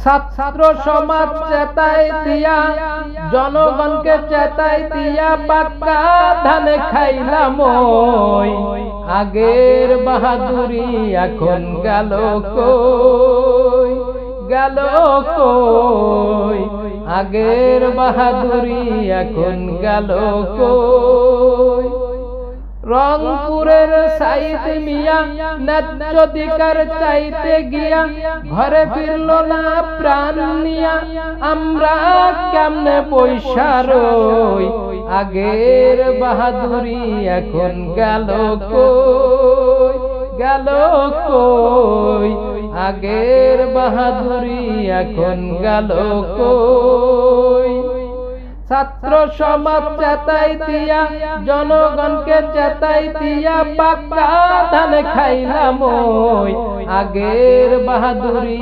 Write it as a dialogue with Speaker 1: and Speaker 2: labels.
Speaker 1: ছাত্র সমাজ চেতাই দিয়া, জনগণকে চেতাই দিয়া পাক্কা ধান খাইলাম ওই। আগের বাহাদুরি এখন গেল কই, গেল কই। আগের বাহাদুরি এখন গেল কই। রংপুরের সাইদ মিয়া ন্যায্য অধিকার চাইতে গিয়া ঘরে ফিরল না প্রাণ নিয়া। আমরা কেমনে পয়সা রই, আগের বাহাদুরি এখন গেল কই, গেল কই। আগের বাহাদুরি এখন গেল কই। ছাত্র সমাজ চেতাই দিয়া, জনগণকে চেতাই দিয়া পাক্কা ধান খাইলাম ওই। আগের বাহাদুরি